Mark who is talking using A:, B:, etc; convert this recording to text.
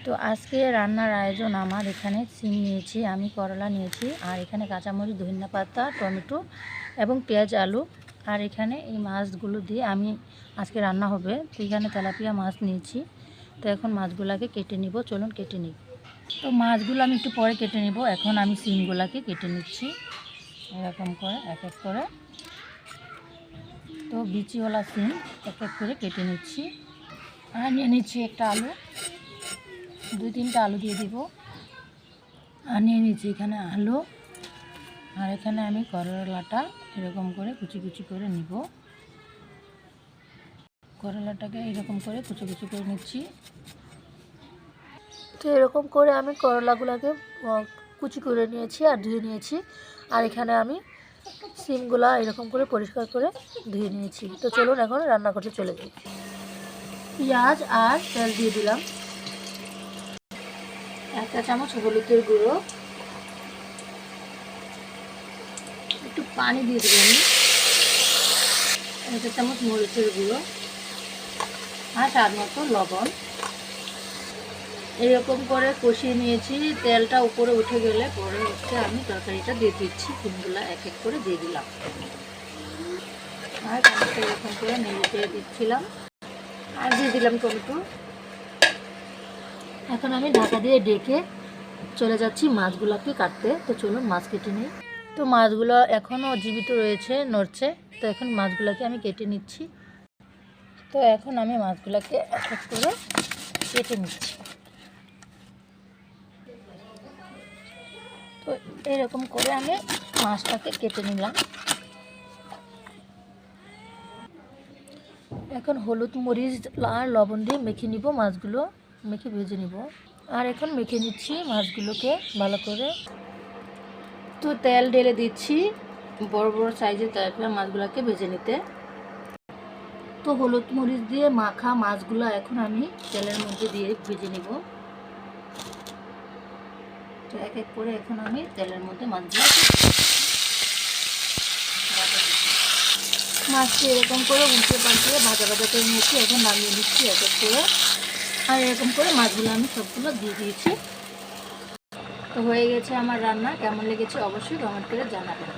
A: তো আজকে রান্নার আয়োজন আমার এখানে সিম নিয়েছি, আমি করলা নিয়েছি, আর এখানে কাঁচামরিচ, ধনিয়া পাতা, টমেটো এবং পেঁয়াজ, আলু। আর এখানে এই মাছগুলো দিয়ে আমি আজকে রান্না হবে। তো এখানে তেলাপিয়া মাছ নিয়েছি। তো এখন মাছগুলোকে কেটে নিব, চলুন কেটে নিই। তো মাছগুলো আমি একটু পরে কেটে নিব। এখন আমি সিমগুলোকে কেটে নিচ্ছি এরকম করে এক এক করে। তো বিচিওয়ালা সিম এক এক করে কেটে নিচ্ছি। আর নিয়ে নিচ্ছি একটা আলু, 2-3টা আলু দিয়ে দিব। আর নিয়ে নিচ্ছি এখানে আলু। আর এখানে আমি করলাটা এরকম করে কুচি কুচি করে নিব। করলাটাকে এরকম করে কুচি কুচি করে নিচ্ছি। তো এরকম করে আমি করলাগুলোকে কুচি করে নিয়েছি আর ধুয়ে নিয়েছি। আর এখানে আমি সিমগুলা এরকম করে পরিষ্কার করে ধুয়ে নিয়েছি। তো চলুন এখন রান্না করতে চলে যাই। পেঁয়াজ আর তেল দিয়ে দিলাম, 1 চা চামচ হলুদের গুঁড়ো, একটু পানি দিয়ে দেবো আমি, 1 চা চামচ মরিচের গুঁড়ো আর স্বাদ মতো লবণ। এরকম করে কষিয়ে নিয়েছি। তেলটা উপরে উঠে গেলে পরে আমি তরকারিটা দিয়ে দিচ্ছি। সিমগুলো এক এক করে দিয়ে দিলাম আর টমেটো এরকম করে নেড়ে দিচ্ছিলাম আর দিয়ে দিলাম টমেটো। এখন আমি ঢাকা দিয়ে ডেকে চলে যাচ্ছি মাছগুলোকে কাটতে। তো চলুন মাছ কেটে নিই। তো মাছগুলো এখনও জীবিত রয়েছে, নড়ছে। তো এখন মাছগুলোকে আমি কেটে নিচ্ছি। তো এখন আমি মাছগুলোকে এক এক করে কেটে নিচ্ছি। তো এরকম করে আমি মাছটাকে কেটে নিলাম। এখন হলুদ, মরিচ আর লবণ দিয়ে মেখে নিব, মাছগুলো মেখে ভেজে নিব। আর এখন মেখে নিচ্ছি মাছগুলোকে ভালো করে। তো তেল ঢেলে দিচ্ছি বড় বড় সাইজের তেলাপিয়া মাছগুলোকে ভেজে নিতে। তো হলুদ মরিচ দিয়ে মাখা মাছগুলো এখন আমি তেলের মধ্যে দিয়ে ভেজে নিব। তো এক এক করে এখন আমি তেলের মধ্যে মাছকে এরকম করে উল্টে পাল্টে ভাজা ভাজা করে নিয়েছি। এখন নামিয়ে নিচ্ছি এক এক করে। আর এরকম করে মাছগুলো আমি সবগুলো দিয়ে দিয়েছি। তো হয়ে গেছে আমার রান্না। কেমন লেগেছে অবশ্যই কমেন্ট করে জানাবেন।